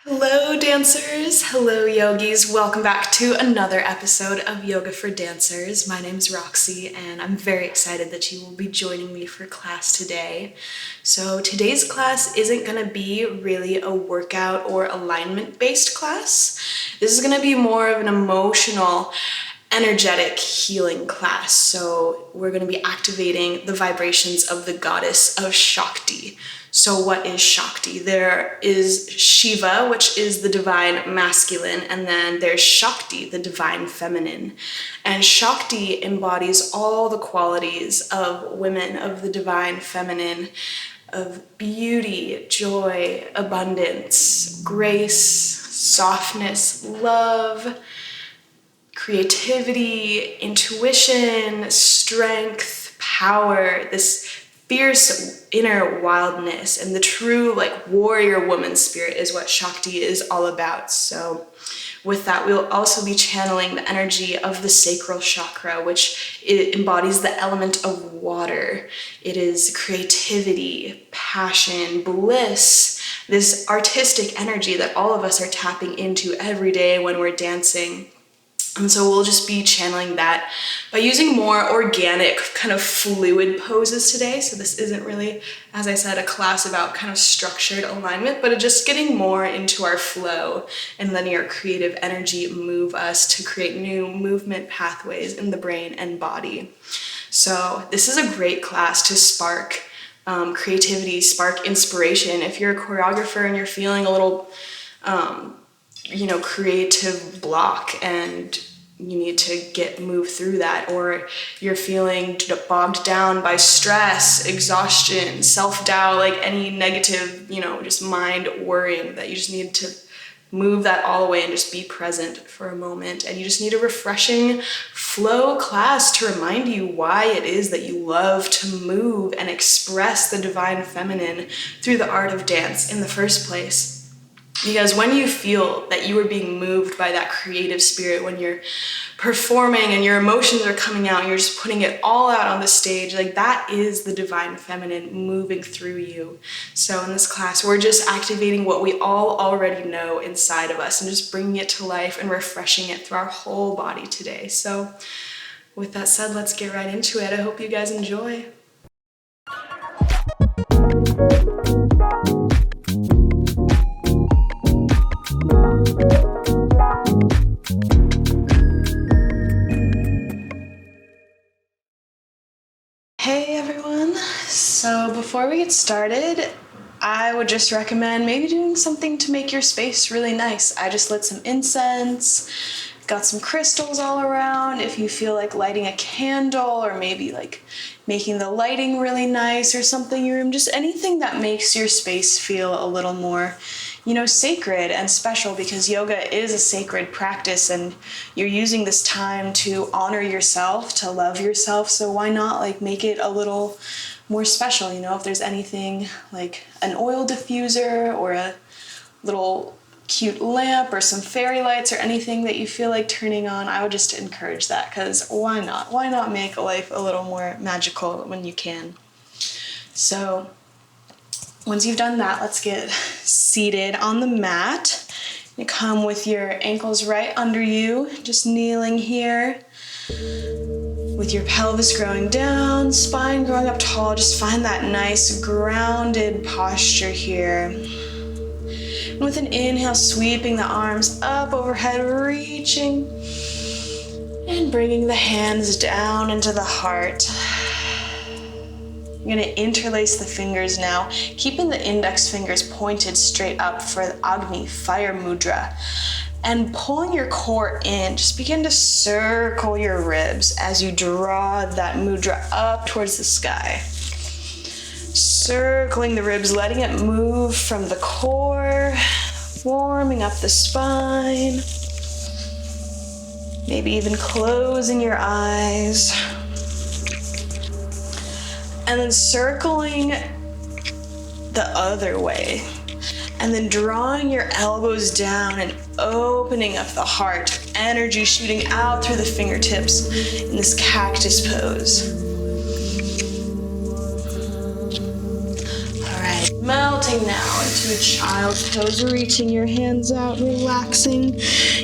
Hello dancers, hello yogis, welcome back to another episode of Yoga for Dancers. My name is Roxy and I'm very excited that you will be joining me for class today. So today's class isn't going to be really a workout or alignment based class. This is going to be more of an emotional, energetic healing class. So we're going to be activating the vibrations of the goddess of Shakti. So what is Shakti? There is Shiva, which is the divine masculine, and then there's Shakti, the divine feminine. And Shakti embodies all the qualities of women, of the divine feminine, of beauty, joy, abundance, grace, softness, love, creativity, intuition, strength, power, this fierce inner wildness, and the true warrior woman spirit is what Shakti is all about. So with that, we'll also be channeling the energy of the Sacral Chakra, which it embodies the element of water. It is creativity, passion, bliss, this artistic energy that all of us are tapping into every day when we're dancing. And so we'll just be channeling that by using more organic kind of fluid poses today. So this isn't really, as I said, a class about kind of structured alignment, but just getting more into our flow and letting our creative energy move us to create new movement pathways in the brain and body. So this is a great class to spark creativity, spark inspiration. If you're a choreographer and you're feeling a little creative block and you need to move through that, or you're feeling bogged down by stress, exhaustion, self-doubt, any negative, just mind worrying, that you just need to move that all away and just be present for a moment. And you just need a refreshing flow class to remind you why it is that you love to move and express the divine feminine through the art of dance in the first place. Because when you feel that you are being moved by that creative spirit, when you're performing and your emotions are coming out and you're just putting it all out on the stage, that is the divine feminine moving through you. So in this class, we're just activating what we all already know inside of us and just bringing it to life and refreshing it through our whole body today. So with that said, let's get right into it. I hope you guys enjoy. Hey everyone, so before we get started, I would just recommend maybe doing something to make your space really nice. I just lit some incense, got some crystals all around. If you feel like lighting a candle or maybe making the lighting really nice or something in your room, just anything that makes your space feel a little more sacred and special, because yoga is a sacred practice and you're using this time to honor yourself, to love yourself. So why not make it a little more special? If there's anything like an oil diffuser or a little cute lamp or some fairy lights or anything that you feel like turning on, I would just encourage that, because why not? Why not make life a little more magical when you can? So once you've done that, let's get seated on the mat. You come with your ankles right under you, just kneeling here. With your pelvis growing down, spine growing up tall, just find that nice grounded posture here. And with an inhale, sweeping the arms up overhead, reaching, and bringing the hands down into the heart. You're going to interlace the fingers now, keeping the index fingers pointed straight up for the Agni, fire mudra. And pulling your core in, just begin to circle your ribs as you draw that mudra up towards the sky. Circling the ribs, letting it move from the core, warming up the spine. Maybe even closing your eyes. And then circling the other way. And then drawing your elbows down and opening up the heart. Energy shooting out through the fingertips in this cactus pose. All right, melt melting now into a child's pose, reaching your hands out, relaxing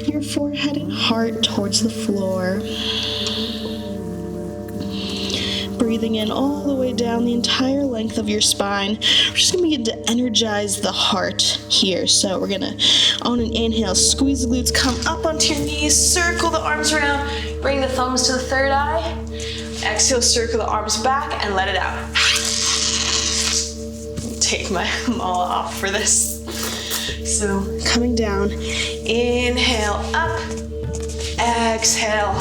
your forehead and heart towards the floor. Breathing in all the way down the entire length of your spine. We're just gonna begin to energize the heart here. So we're gonna, on an inhale, squeeze the glutes, come up onto your knees, circle the arms around, bring the thumbs to the third eye. Exhale, circle the arms back and let it out. Take my mala off for this. So coming down, inhale up, exhale,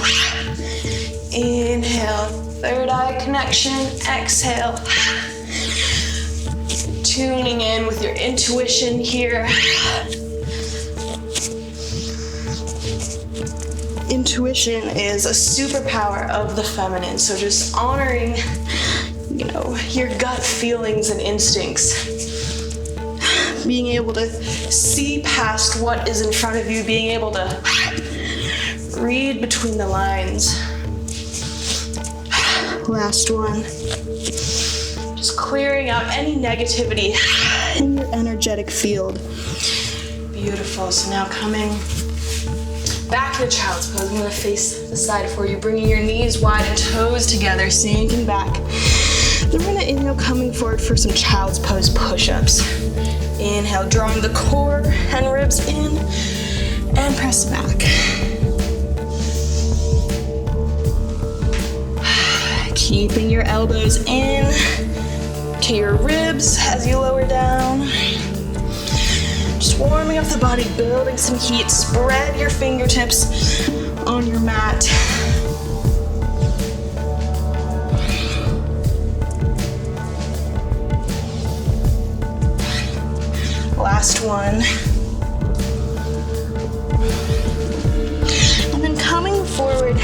inhale, third eye connection, exhale. Tuning in with your intuition here. Intuition is a superpower of the feminine, so just honoring, your gut feelings and instincts. Being able to see past what is in front of you, being able to read between the lines. Last one. Just clearing out any negativity in your energetic field. Beautiful. So now coming back to child's pose. I'm going to face the side for you, bringing your knees wide and toes together, sinking back. Then we're going to inhale, coming forward for some child's pose push-ups. Inhale, drawing the core and ribs in, and press back. Keeping your elbows in to your ribs as you lower down. Just warming up the body, building some heat. Spread your fingertips on your mat. Last one. And then coming forward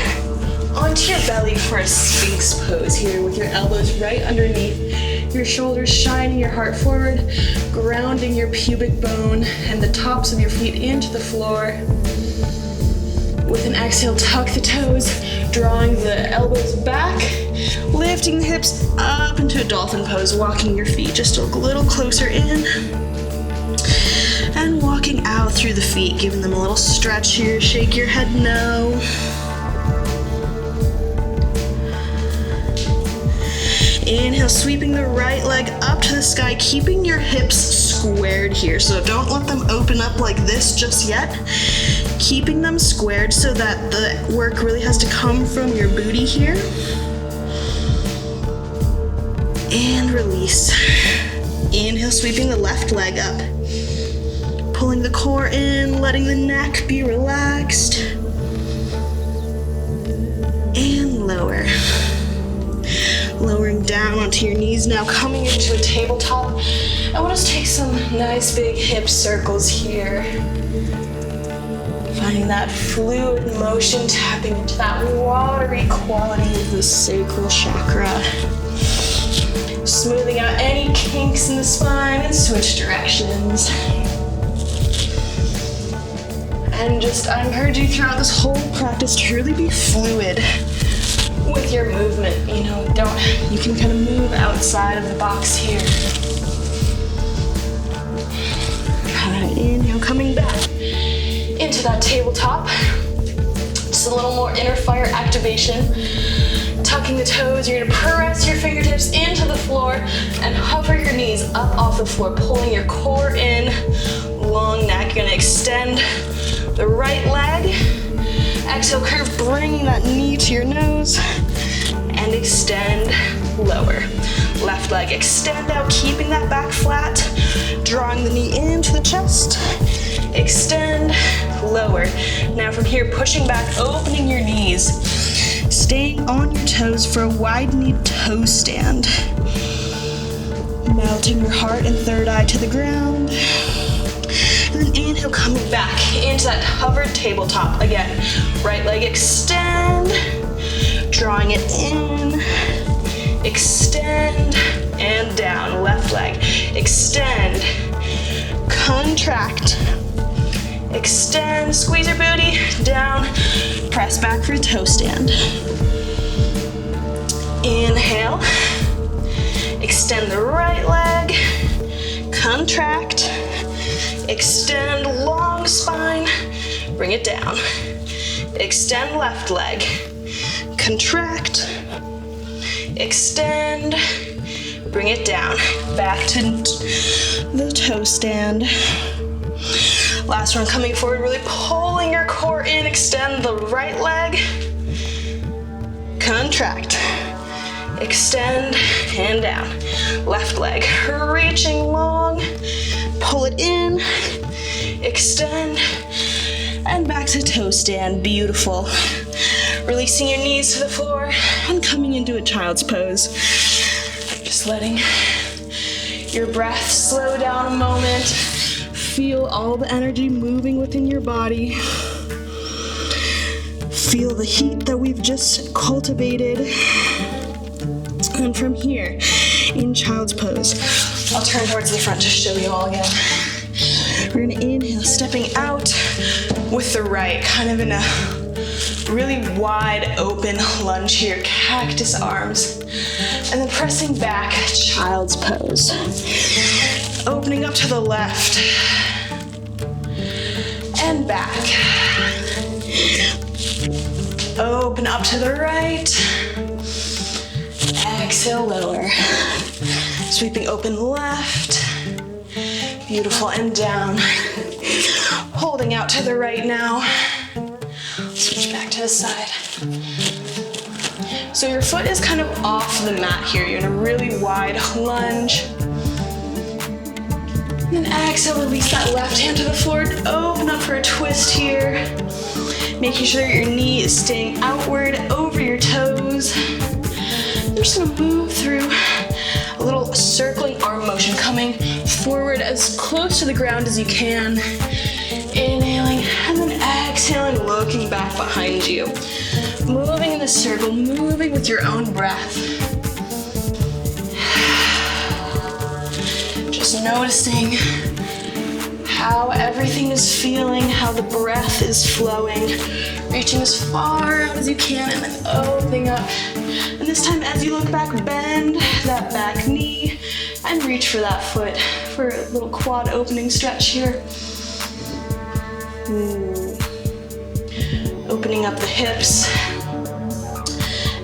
onto your belly for a Sphinx pose here with your elbows right underneath, your shoulders shining your heart forward, grounding your pubic bone and the tops of your feet into the floor. With an exhale, tuck the toes, drawing the elbows back, lifting the hips up into a dolphin pose, walking your feet just a little closer in, and walking out through the feet, giving them a little stretch here. Shake your head no. Inhale, sweeping the right leg up to the sky, keeping your hips squared here. So don't let them open up like this just yet. Keeping them squared so that the work really has to come from your booty here. And release. Inhale, sweeping the left leg up. Pulling the core in, letting the neck be relaxed. And lower. Lowering down onto your knees now, coming into a tabletop. I want us to take some nice big hip circles here. Finding that fluid motion, tapping into that watery quality of the sacral chakra. Smoothing out any kinks in the spine and switch directions. And I encourage you throughout this whole practice to really be fluid with your movement. You can kind of move outside of the box here. Alright, inhale, coming back into that tabletop. Just a little more inner fire activation. Tucking the toes, you're gonna press your fingertips into the floor and hover your knees up off the floor, pulling your core in, long neck. You're gonna extend the right leg. Exhale, curve, bringing that knee to your nose. And extend, lower. Left leg, extend out, keeping that back flat. Drawing the knee into the chest. Extend, lower. Now from here, pushing back, opening your knees. Staying on your toes for a wide-kneed toe stand. Melting your heart and third eye to the ground. And then inhale, coming back into that hovered tabletop. Again, right leg extend. Drawing it in, extend, and down. Left leg, extend, contract, extend, squeeze your booty, down, press back for a toe stand. Inhale, extend the right leg, contract, extend long spine, bring it down. Extend left leg, contract, extend, bring it down. Back to the toe stand. Last one, coming forward, really pulling your core in, extend the right leg, contract, extend, and down. Left leg, reaching long, pull it in, extend, and back to toe stand. Beautiful. Releasing your knees to the floor and coming into a child's pose. Just letting your breath slow down a moment. Feel all the energy moving within your body. Feel the heat that we've just cultivated. And from here, in child's pose, I'll turn towards the front to show you all again. We're gonna inhale, stepping out with the right, kind of in a really wide open lunge here, cactus arms. And then pressing back, child's pose. Opening up to the left and back. Open up to the right. Exhale, lower. Sweeping open left. Beautiful, and down. Holding out to the right now. Switch back to the side. So your foot is kind of off the mat here. You're in a really wide lunge. And then exhale, release that left hand to the floor. Open up for a twist here. Making sure your knee is staying outward over your toes. I'm just gonna move through a little circling arm motion, coming forward as close to the ground as you can. Inhaling, and then exhaling, looking back behind you. Moving in the circle, moving with your own breath. Just noticing how everything is feeling, how the breath is flowing. Reaching as far out as you can and then opening up. And this time as you look back, bend that back knee and reach for that foot for a little quad opening stretch here. Opening up the hips.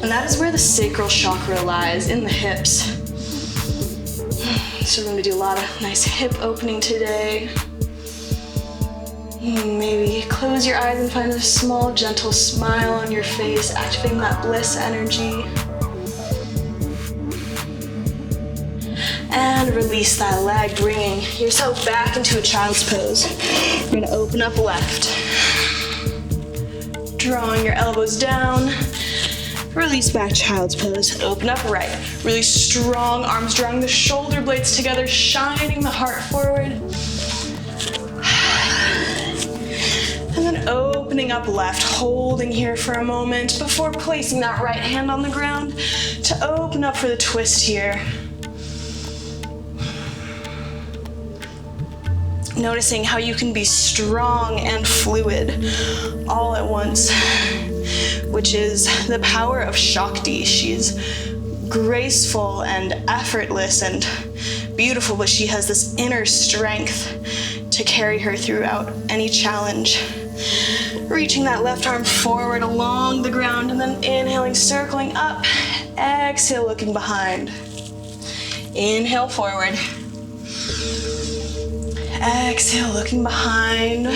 And that is where the sacral chakra lies, in the hips. So we're going to do a lot of nice hip opening today. Maybe close your eyes and find a small, gentle smile on your face, activating that bliss energy. And release that leg, bringing yourself back into a child's pose. You're gonna open up left. Drawing your elbows down. Release back, child's pose. Open up right. Really strong arms, drawing the shoulder blades together, shining the heart forward. And then opening up left, holding here for a moment before placing that right hand on the ground to open up for the twist here. Noticing how you can be strong and fluid all at once, which is the power of Shakti. She's graceful and effortless and beautiful, but she has this inner strength to carry her throughout any challenge. Reaching that left arm forward along the ground and then inhaling, circling up. Exhale, looking behind. Inhale, forward. Exhale, looking behind.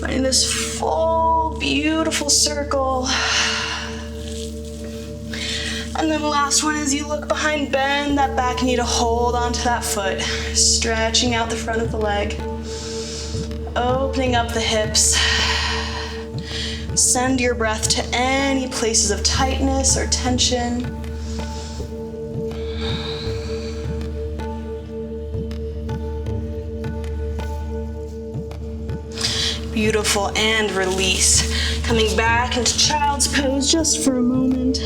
Finding this full, beautiful circle. And then the last one, as you look behind, bend that back knee to hold onto that foot, stretching out the front of the leg, opening up the hips. Send your breath to any places of tightness or tension. Beautiful, and release. Coming back into child's pose just for a moment.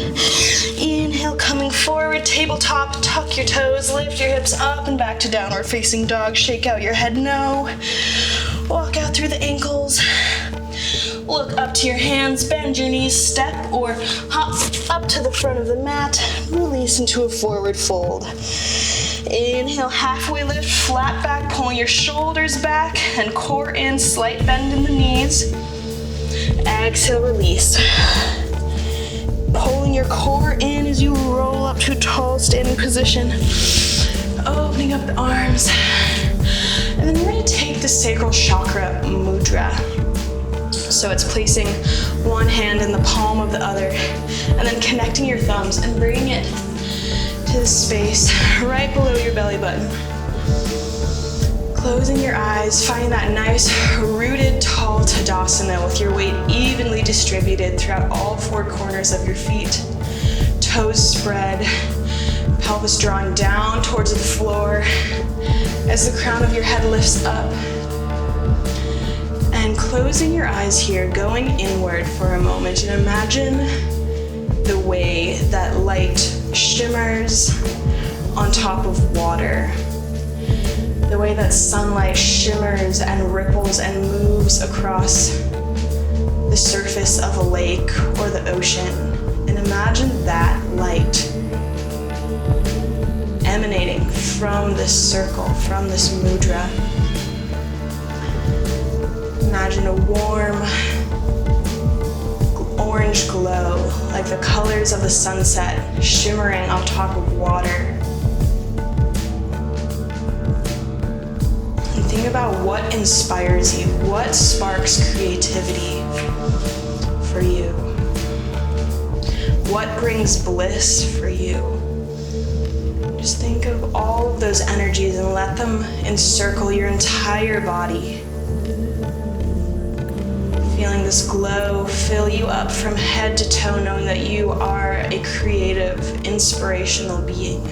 Inhale, coming forward, tabletop, tuck your toes, lift your hips up and back to downward facing dog. Shake out your head, no. Walk out through the ankles. Look up to your hands, bend your knees, step or hop up to the front of the mat. Release into a forward fold. Inhale, halfway lift, flat back, pulling your shoulders back and core in, slight bend in the knees. Exhale, release. Pulling your core in as you roll up to tall standing position. Opening up the arms. And then we're gonna take the sacral chakra mudra. So it's placing one hand in the palm of the other and then connecting your thumbs and bringing it to the space right below your belly button. Closing your eyes, finding that nice rooted tall Tadasana with your weight evenly distributed throughout all four corners of your feet. Toes spread, pelvis drawing down towards the floor as the crown of your head lifts up. And closing your eyes here, going inward for a moment, and imagine the way that light shimmers on top of water. The way that sunlight shimmers and ripples and moves across the surface of a lake or the ocean. And imagine that light emanating from this circle, from this mudra. Imagine a warm orange glow, like the colors of the sunset, shimmering on top of water. And think about what inspires you, what sparks creativity for you, what brings bliss for you. Just think of all of those energies and let them encircle your entire body. Feeling this glow fill you up from head to toe, knowing that you are a creative, inspirational being.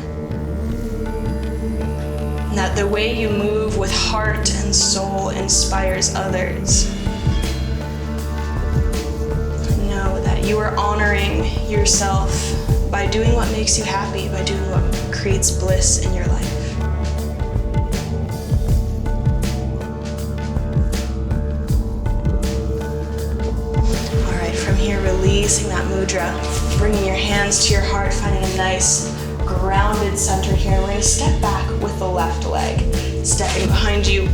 And that the way you move with heart and soul inspires others. Know that you are honoring yourself by doing what makes you happy, by doing what creates bliss in your life. Releasing that mudra, bringing your hands to your heart, finding a nice grounded center here. And we're gonna step back with the left leg. Stepping behind you,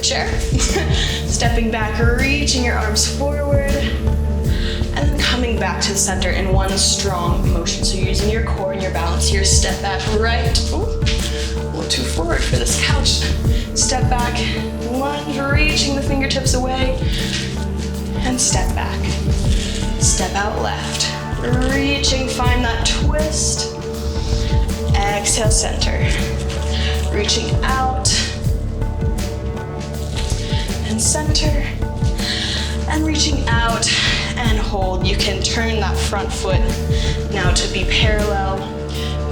chair. Stepping back, reaching your arms forward, and then coming back to the center in one strong motion. So you're using your core and your balance here. Step back, right, a little too forward for this couch. Step back, lunge, reaching the fingertips away, and step back. Step out left, reaching, find that twist. Exhale, center. Reaching out, and center, and reaching out, and hold. You can turn that front foot now to be parallel,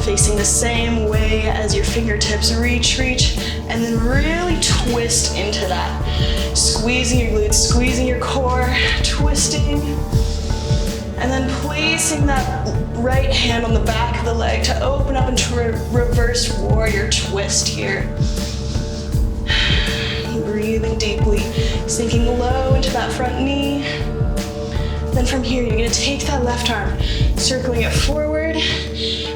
facing the same way as your fingertips. Reach, and then really twist into that. Squeezing your glutes, squeezing your core, twisting. And then placing that right hand on the back of the leg to open up into a reverse warrior twist here. Breathing deeply, sinking low into that front knee. Then from here, you're gonna take that left arm, circling it forward,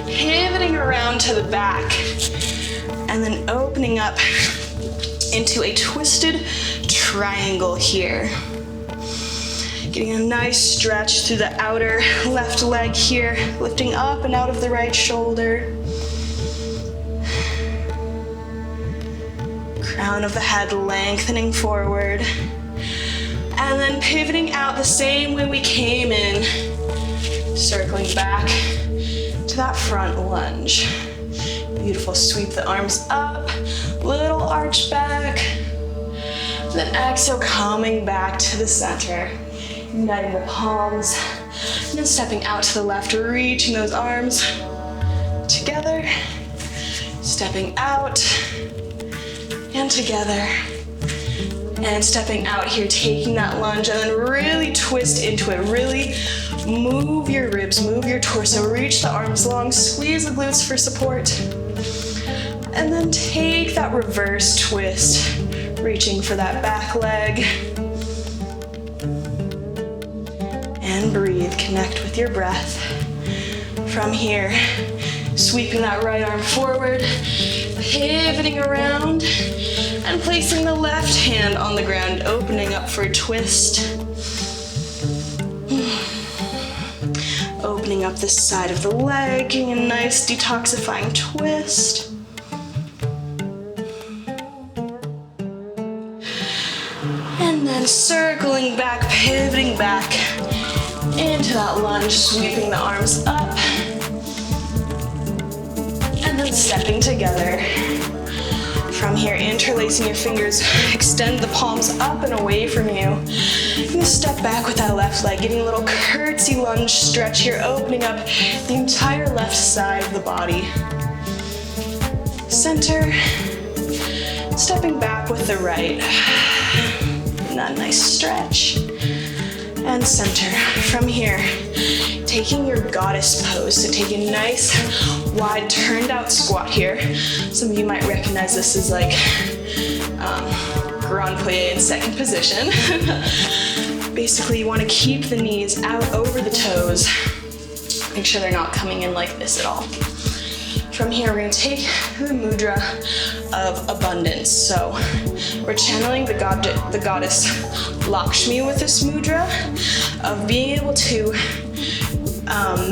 pivoting around to the back, and then opening up into a twisted triangle here. Getting a nice stretch through the outer left leg here, lifting up and out of the right shoulder. Crown of the head lengthening forward. And then pivoting out the same way we came in, circling back to that front lunge. Beautiful, sweep the arms up, little arch back. Then exhale, coming back to the center. Uniting the palms, and then stepping out to the left, reaching those arms together, stepping out and together, and stepping out here, taking that lunge, and then really twist into it. Really move your ribs, move your torso, reach the arms long, squeeze the glutes for support, and then take that reverse twist, reaching for that back leg. And breathe, connect with your breath. From here, Sweeping that right arm forward, pivoting around, and placing the left hand on the ground, opening up for a twist. Opening up this side of the leg, getting a nice detoxifying twist. And then circling back, pivoting back into that lunge, sweeping the arms up. And then stepping together. From here, interlacing your fingers, extend the palms up and away from you. You're gonna step back with that left leg, getting a little curtsy lunge stretch here, opening up the entire left side of the body. Center, stepping back with the right. And that nice stretch. And center. From here, taking your goddess pose, so take a nice wide turned out squat here. Some of you might recognize this as like grand plie in second position. Basically, you want to keep the knees out over the toes. Make sure they're not coming in like this at all. From here, we're going to take the mudra of abundance. So we're channeling the goddess Lakshmi with this mudra of being able to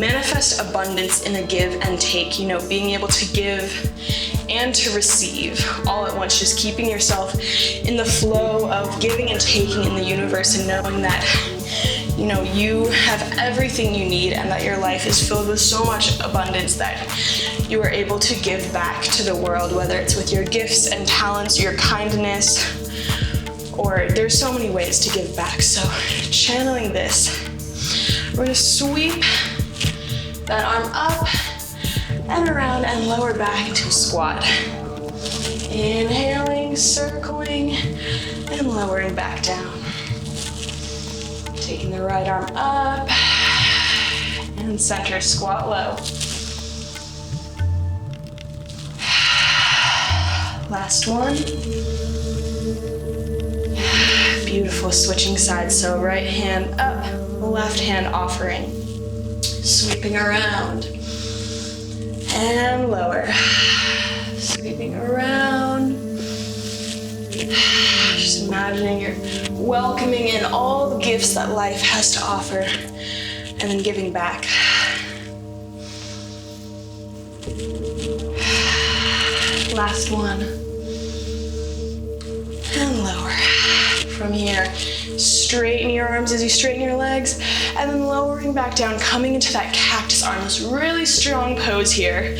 manifest abundance in a give and take, you know, being able to give and to receive all at once, just keeping yourself in the flow of giving and taking in the universe and knowing that, you know, you have everything you need and that your life is filled with so much abundance that you are able to give back to the world, whether it's with your gifts and talents, your kindness, or there's so many ways to give back. So channeling this, we're gonna sweep that arm up and around and lower back into a squat. Inhaling, circling, and lowering back down. Taking the right arm up and center, squat low. Last one. Beautiful, switching sides. So right hand up, left hand offering. Sweeping around and lower. Sweeping around. Just imagining you're welcoming in all the gifts that life has to offer and then giving back. Last one. And lower. From here, straighten your arms as you straighten your legs, and then lowering back down, coming into that cactus arm, this really strong pose here.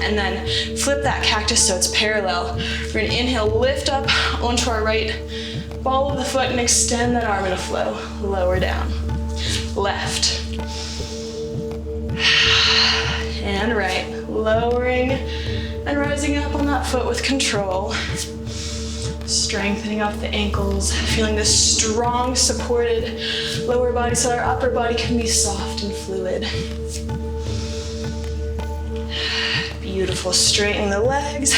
And then flip that cactus so it's parallel. We're gonna inhale, lift up onto our right ball of the foot and extend that arm in a flow. Lower down. Left. And right. Lowering and rising up on that foot with control. Strengthening up the ankles, feeling this strong, supported lower body so our upper body can be soft and fluid. Beautiful, straighten the legs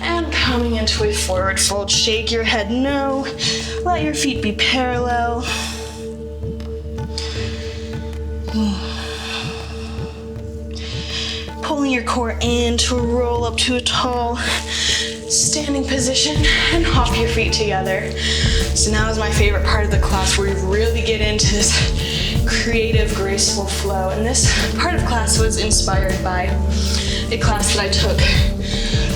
and coming into a forward fold. Shake your head no, let your feet be parallel. Pulling your core in to roll up to a tall standing position and hop your feet together. So now is my favorite part of the class where we really get into this creative, graceful flow. And this part of class was inspired by a class that I took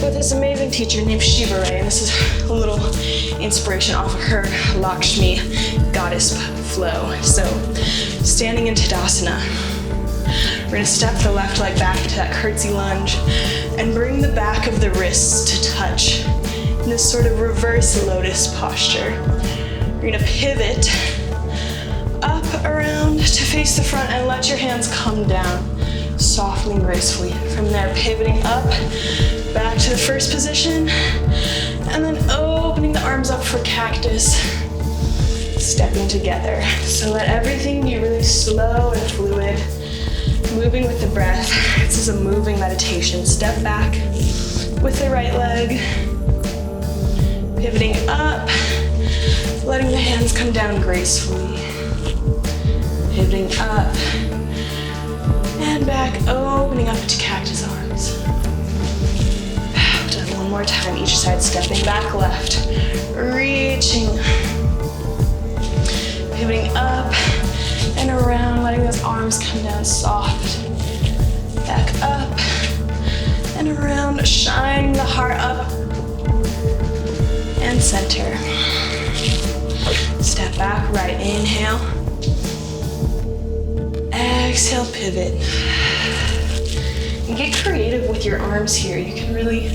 with this amazing teacher named Shiva Ray. And this is a little inspiration off of her Lakshmi goddess flow. So standing in Tadasana. We're gonna step the left leg back into that curtsy lunge and bring the back of the wrists to touch in this sort of reverse lotus posture. We're gonna pivot up, around to face the front and let your hands come down softly and gracefully. From there, pivoting up, back to the first position, and then opening the arms up for cactus, stepping together. So let everything be really slow and fluid. Moving with the breath. This is a moving meditation. Step back with the right leg. Pivoting up. Letting the hands come down gracefully. Pivoting up. And back, opening up to cactus arms. Done one more time, each side, stepping back left, reaching, pivoting up and around, letting those arms come down soft. Back up and around, shining the heart up and center. Step back, right inhale. Exhale, pivot. And get creative with your arms here. You can really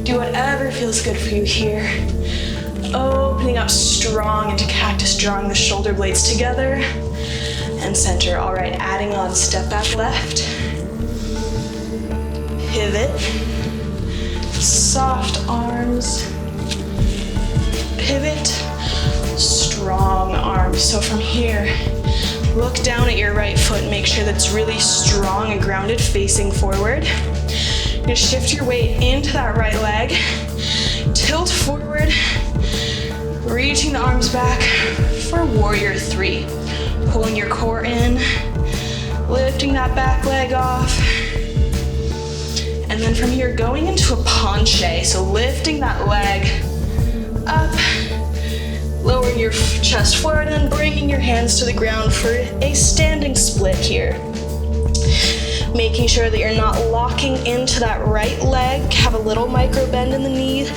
do whatever feels good for you here. Opening up strong into cactus, drawing the shoulder blades together and center. All right, adding on, step back left. Pivot. Soft arms. Pivot. Strong arms. So from here, look down at your right foot and make sure that it's really strong and grounded, facing forward. You're gonna shift your weight into that right leg. Tilt forward, reaching the arms back for warrior three. Pulling your core in, lifting that back leg off. And then from here, going into a penché. So lifting that leg up, lowering your chest forward, and then bringing your hands to the ground for a standing split here. Making sure that you're not locking into that right leg. Have a little micro bend in the knee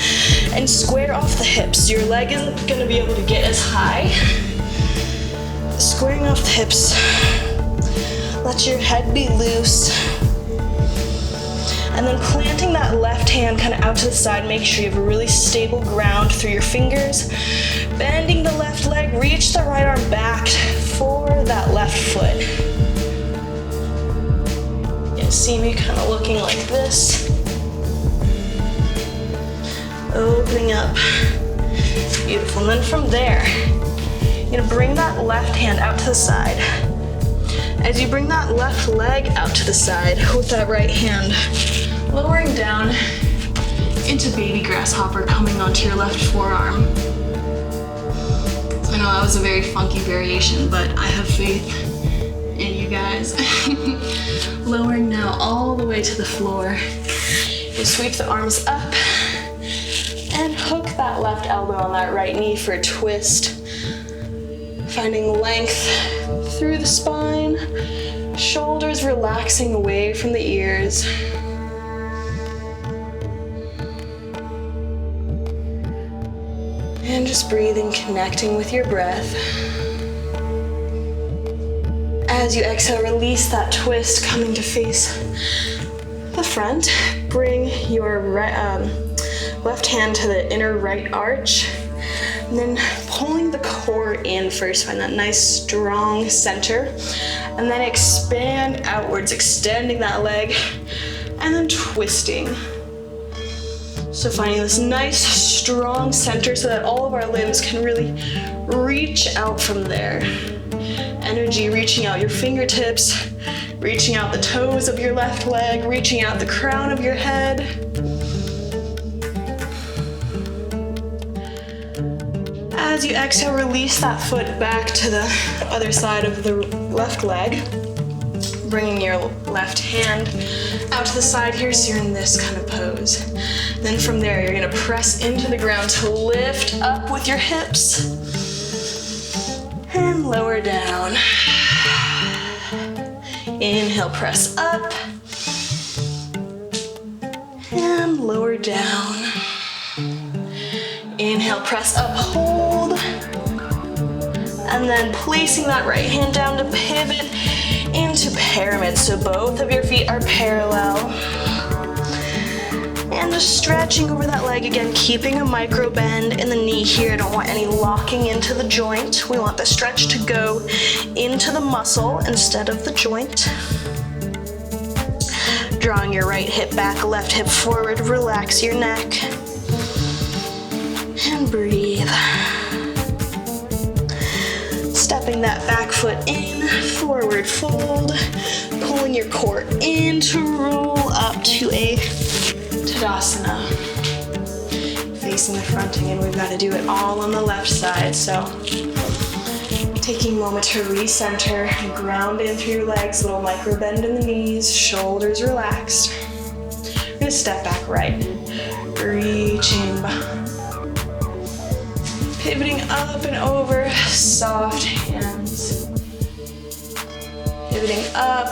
and square off the hips. Your leg isn't gonna be able to get as high. Squaring off the hips. Let your head be loose. And then planting that left hand kind of out to the side. Make sure you have a really stable ground through your fingers. Bending the left leg, reach the right arm back for that left foot. You see me kind of looking like this. Opening up. Beautiful. And then from there, you're gonna bring that left hand out to the side. As you bring that left leg out to the side with that right hand, lowering down into baby grasshopper, coming onto your left forearm. I know that was a very funky variation, but I have faith in you guys. Lowering now all the way to the floor. You sweep the arms up and hook that left elbow on that right knee for a twist. Finding length through the spine, shoulders relaxing away from the ears. And just breathing, connecting with your breath. As you exhale, release that twist, coming to face the front. Bring your left hand to the inner right arch. And then pulling the core in first, find that nice strong center. And then expand outwards, extending that leg, and then twisting. So finding this nice strong center so that all of our limbs can really reach out from there. Energy reaching out your fingertips, reaching out the toes of your left leg, reaching out the crown of your head. As you exhale, release that foot back to the other side of the left leg. Bringing your left hand out to the side here so you're in this kind of pose. Then from there, you're gonna press into the ground to lift up with your hips and lower down. Inhale, press up and lower down. Inhale, press up, hold. And then placing that right hand down to pivot into pyramid. So both of your feet are parallel. And just stretching over that leg again, keeping a micro bend in the knee here. Don't want any locking into the joint. We want the stretch to go into the muscle instead of the joint. Drawing your right hip back, left hip forward, relax your neck. And breathe. Stepping that back foot in, forward fold, pulling your core in to roll up to a Tadasana. Facing the front again, we've got to do it all on the left side. So Taking a moment to recenter and ground in through your legs, little micro bend in the knees, shoulders relaxed. We're gonna step back right, reaching, pivoting up and over, soft hands. Pivoting up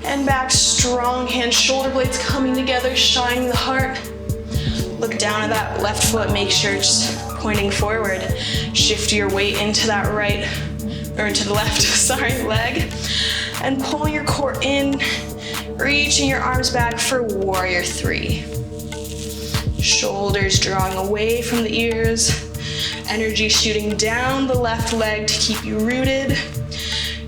and back, strong hands, shoulder blades coming together, shining the heart. Look down at that left foot, make sure it's pointing forward. Shift your weight into that right, or into the left, leg. And pull your core in, reaching your arms back for warrior three. Shoulders drawing away from the ears. Energy shooting down the left leg to keep you rooted.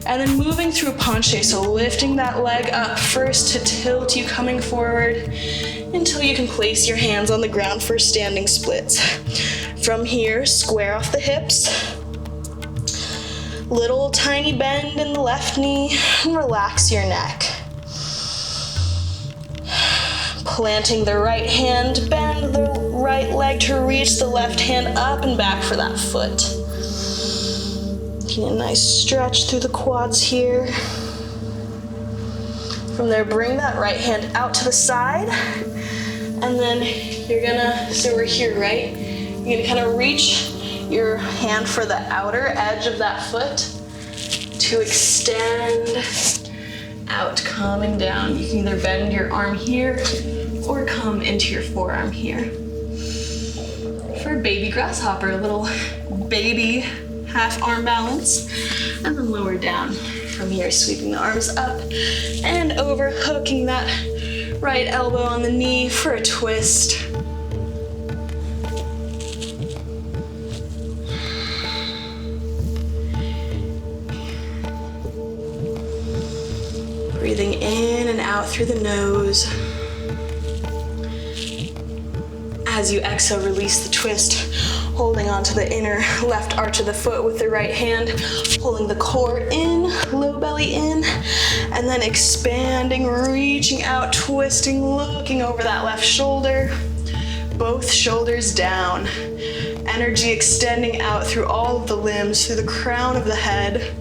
And then moving through penché, so lifting that leg up first to tilt you coming forward until you can place your hands on the ground for standing splits. From here, square off the hips. Little tiny bend in the left knee, and relax your neck. Planting the right hand, bend the right leg to reach the left hand up and back for that foot. Getting a nice stretch through the quads here. From there, bring that right hand out to the side. And then you're gonna, so we're here, right? You're gonna kind of reach your hand for the outer edge of that foot to extend out, coming down. You can either bend your arm here or come into your forearm here. For baby grasshopper, a little baby half arm balance, and then lower down. From here, sweeping the arms up and over, hooking that right elbow on the knee for a twist. Breathing in and out through the nose. As you exhale, release the twist, holding onto the inner left arch of the foot with the right hand, pulling the core in, low belly in, and then expanding, reaching out, twisting, looking over that left shoulder, both shoulders down. Energy extending out through all of the limbs, through the crown of the head.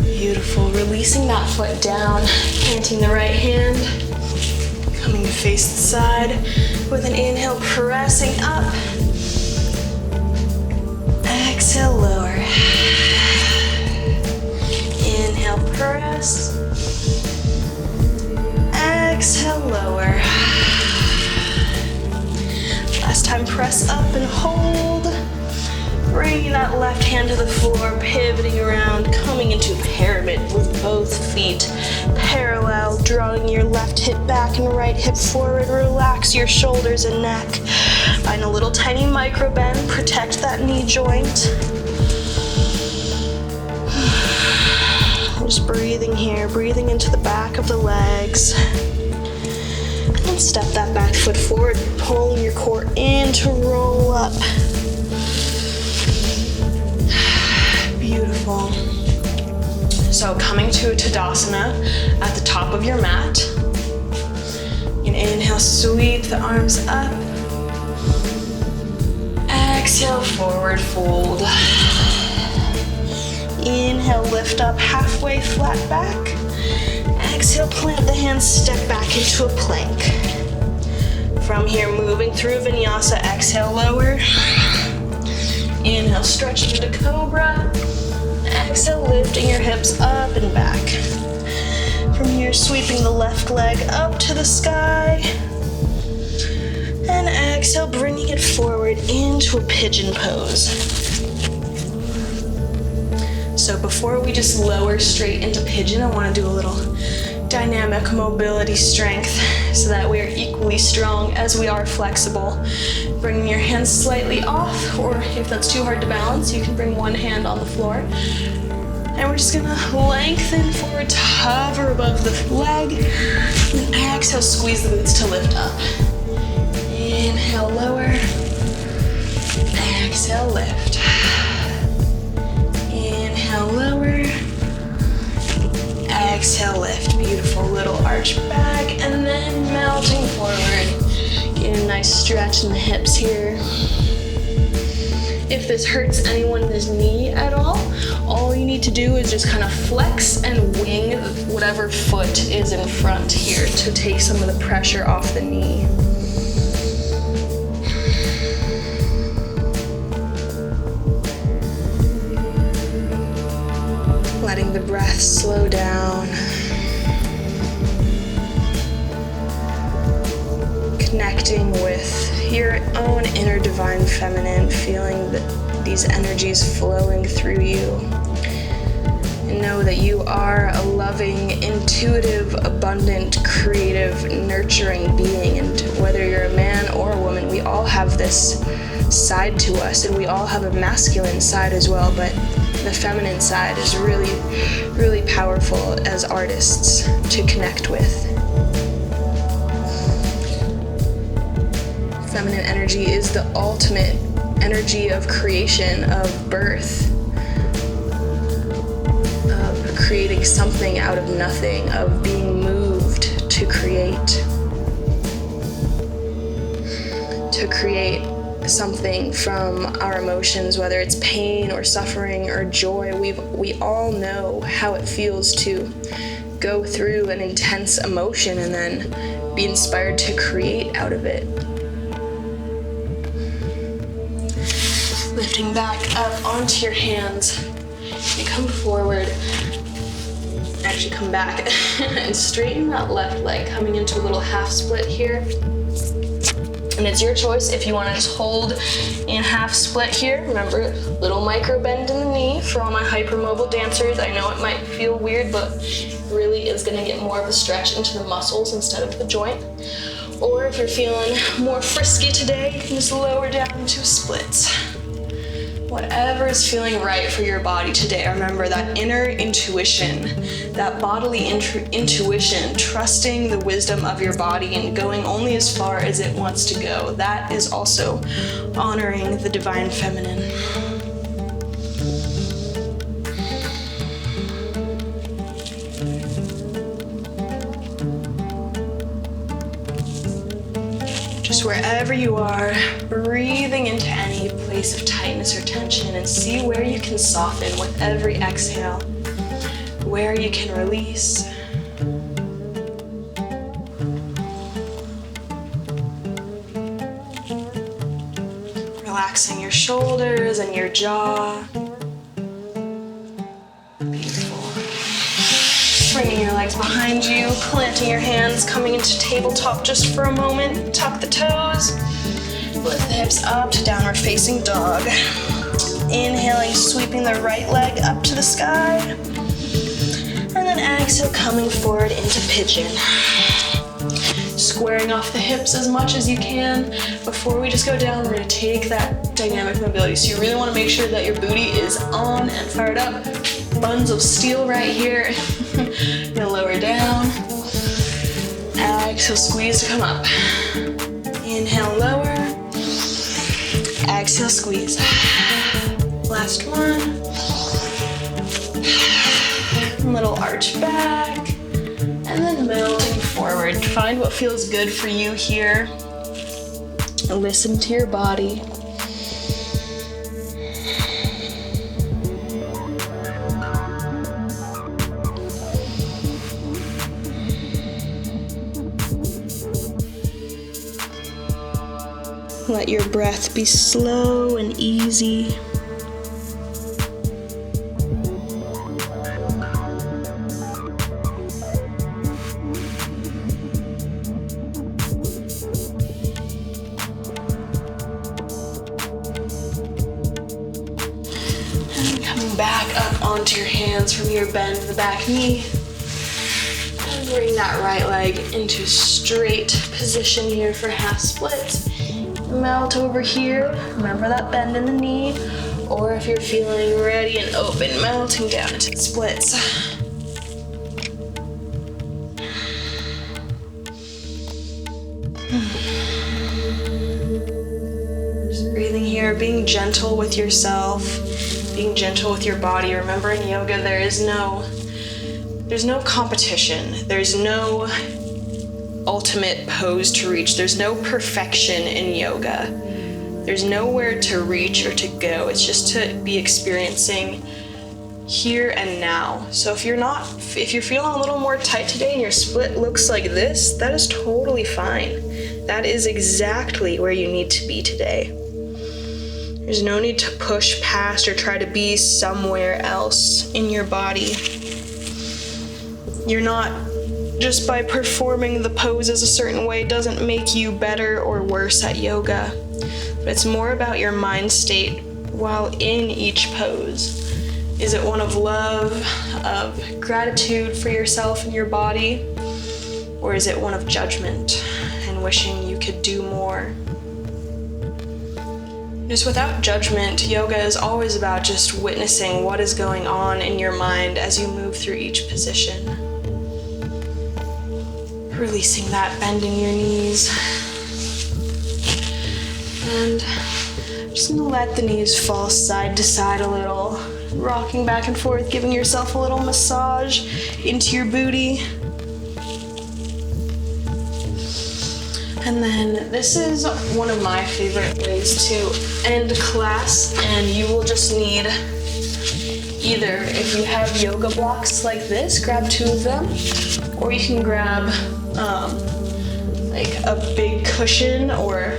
Beautiful, releasing that foot down, planting the right hand, coming to face the side with an inhale, pressing up. Exhale, lower. Inhale, press. Exhale, lower. Last time, press up and hold. Bringing that left hand to the floor, pivoting around, coming into pyramid with both feet parallel, drawing your left hip back and right hip forward. Relax your shoulders and neck. Find a little tiny micro bend, protect that knee joint. Just breathing here, breathing into the back of the legs. And step that back foot forward, pulling your core in to roll up. Beautiful. So coming to Tadasana at the top of your mat. You can inhale, sweep the arms up. Exhale, forward fold. Inhale, lift up halfway, flat back. Exhale, plant the hands, step back into a plank. From here, moving through Vinyasa, exhale, lower. Inhale, stretch into Cobra. Exhale, lifting your hips up and back. From here, sweeping the left leg up to the sky. And exhale, bringing it forward into a pigeon pose. So before we just lower straight into pigeon, I want to do a little dynamic mobility strength so that we are equally strong as we are flexible. Bringing your hands slightly off, or if that's too hard to balance, you can bring one hand on the floor. And we're just gonna lengthen forward to hover above the leg. And exhale, squeeze the glutes to lift up. Inhale, lower. Exhale, lift. Inhale, lower. Exhale, lift. Beautiful, little arch back, and then melting forward. stretch in the hips here. If this hurts anyone's knee at all you need to do is just kind of flex and wing whatever foot is in front here to take some of the pressure off the knee. Letting the breath slow down. Connecting with your own inner divine feminine, feeling these energies flowing through you. And know that you are a loving, intuitive, abundant, creative, nurturing being. And whether you're a man or a woman, we all have this side to us, and we all have a masculine side as well, but the feminine side is really, really powerful as artists to connect with. Feminine energy is the ultimate energy of creation, of birth, of creating something out of nothing, of being moved to create something from our emotions, whether it's pain or suffering or joy. We all know how it feels to go through an intense emotion and then be inspired to create out of it. Lifting back up onto your hands. You come forward. Actually come back and straighten that left leg, coming into a little half split here. And it's your choice if you want to just hold in half split here. Remember, little micro bend in the knee for all my hypermobile dancers. I know it might feel weird, but really is going to get more of a stretch into the muscles instead of the joint. Or if you're feeling more frisky today, you can just lower down into splits. Whatever is feeling right for your body today. Remember that inner intuition, that bodily intuition, trusting the wisdom of your body and going only as far as it wants to go. That is also honoring the divine feminine. Just wherever you are, breathing into any place of tightness or tension and see where you can soften with every exhale, where you can release. Relaxing your shoulders and your jaw. Beautiful. Bringing your legs behind you, planting your hands, coming into tabletop just for a moment. Tuck the toes, lift the hips up to downward facing dog. Inhaling, sweeping the right leg up to the sky. And then exhale, coming forward into pigeon. Squaring off the hips as much as you can. Before we just go down, we're gonna take that dynamic mobility. So you really wanna make sure that your booty is on and fired up. Buns of steel right here. You'll lower down. Exhale, squeeze to come up. Inhale, lower. Exhale, squeeze. Last one. Little arch back. And then melting forward. Find what feels good for you here. Listen to your body. Let your breath be slow and easy. And coming back up onto your hands from here, bend the back knee. And bring that right leg into straight position here for half splits. Melt over here, remember that bend in the knee, or if you're feeling ready and open, melting down into the splits. Just breathing here, being gentle with yourself, being gentle with your body. Remember in yoga there's no competition, there's no ultimate pose to reach. There's no perfection in yoga. There's nowhere to reach or to go. It's just to be experiencing here and now. So if you're feeling a little more tight today and your split looks like this, that is totally fine. That is exactly where you need to be today. There's no need to push past or try to be somewhere else in your body. You're not, just by performing the poses a certain way doesn't make you better or worse at yoga. But it's more about your mind state while in each pose. Is it one of love, of gratitude for yourself and your body? Or is it one of judgment and wishing you could do more? Just without judgment, yoga is always about just witnessing what is going on in your mind as you move through each position. Releasing that, bending your knees. And I'm just gonna let the knees fall side to side a little, rocking back and forth, giving yourself a little massage into your booty. And then this is one of my favorite ways to end class, and you will just need either, if you have yoga blocks like this, grab 2 of them, or you can grab like a big cushion, or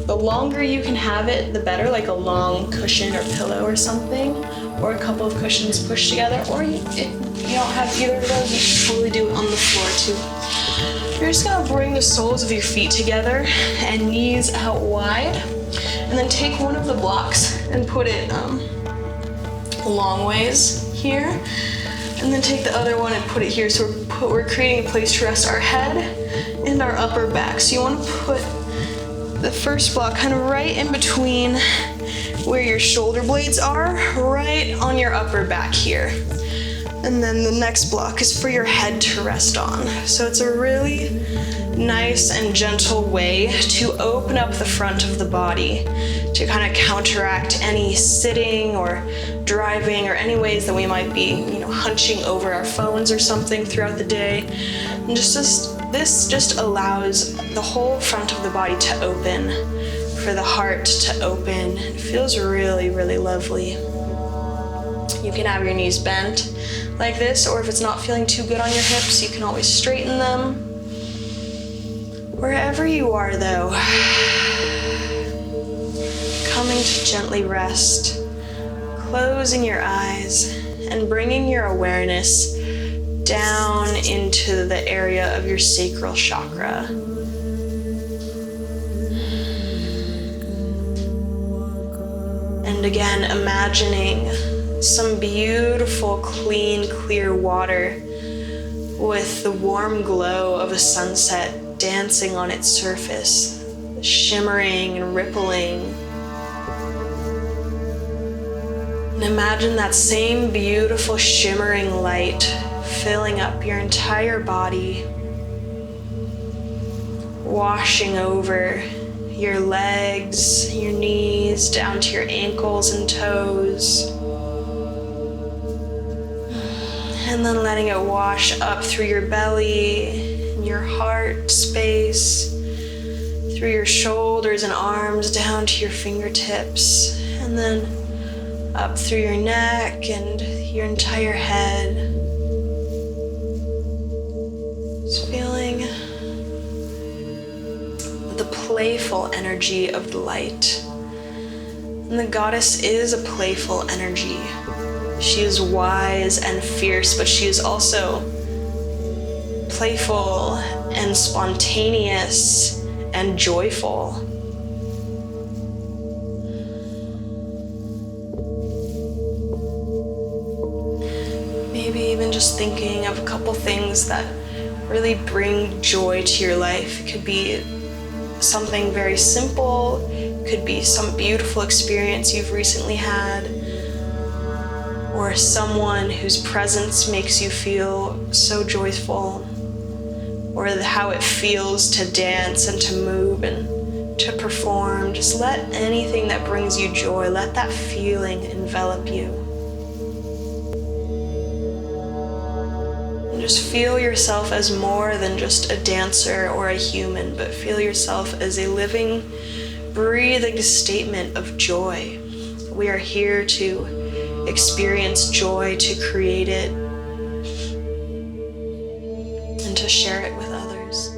the longer you can have it, the better, like a long cushion or pillow or something, or a couple of cushions pushed together, or if you don't have either of those, you should totally do it on the floor too. You're just gonna bring the soles of your feet together and knees out wide, and then take one of the blocks and put it long ways here, and then take the other one and put it here. So we're creating a place to rest our head and our upper back. So you want to put the first block kind of right in between where your shoulder blades are, right on your upper back here. And then the next block is for your head to rest on. So it's a really nice and gentle way to open up the front of the body to kind of counteract any sitting or driving or any ways that we might be, hunching over our phones or something throughout the day. And this just allows the whole front of the body to open, for the heart to open. It feels really, really lovely. You can have your knees bent like this, or if it's not feeling too good on your hips, you can always straighten them. Wherever you are though, coming to gently rest, closing your eyes and bringing your awareness down into the area of your sacral chakra. And again, imagining some beautiful, clean, clear water with the warm glow of a sunset dancing on its surface, shimmering and rippling. And imagine that same beautiful shimmering light filling up your entire body, washing over your legs, your knees, down to your ankles and toes. And then letting it wash up through your belly, your heart space, through your shoulders and arms, down to your fingertips, and then up through your neck and your entire head. Just feeling the playful energy of the light. And the goddess is a playful energy. She is wise and fierce, but she is also playful and spontaneous and joyful. Maybe even just thinking of a couple things that really bring joy to your life. It could be something very simple, it could be some beautiful experience you've recently had, or someone whose presence makes you feel so joyful, or how it feels to dance and to move and to perform. Just let anything that brings you joy, let that feeling envelop you. And just feel yourself as more than just a dancer or a human, but feel yourself as a living, breathing statement of joy. We are here to experience joy, to create it, and to share it with others.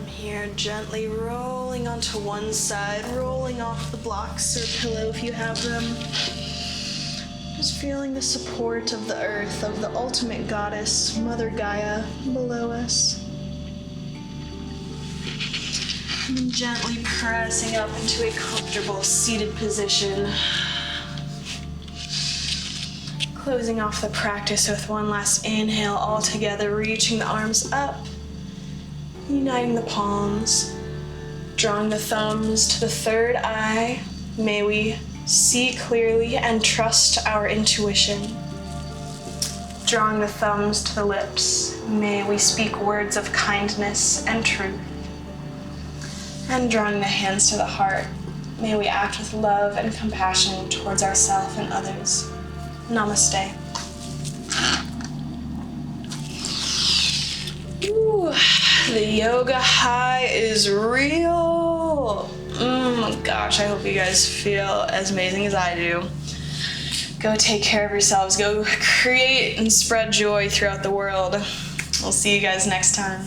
Here, gently rolling onto one side, rolling off the blocks or pillow if you have them. Just feeling the support of the earth, of the ultimate goddess, Mother Gaia, below us. And then gently pressing up into a comfortable seated position. Closing off the practice with one last inhale all together, reaching the arms up. Uniting the palms, drawing the thumbs to the third eye. May we see clearly and trust our intuition. Drawing the thumbs to the lips, may we speak words of kindness and truth. And drawing the hands to the heart, may we act with love and compassion towards ourselves and others. Namaste. Ooh. The yoga high is real. Gosh, I hope you guys feel as amazing as I do. Go take care of yourselves. Go create and spread joy throughout the world. We'll see you guys next time.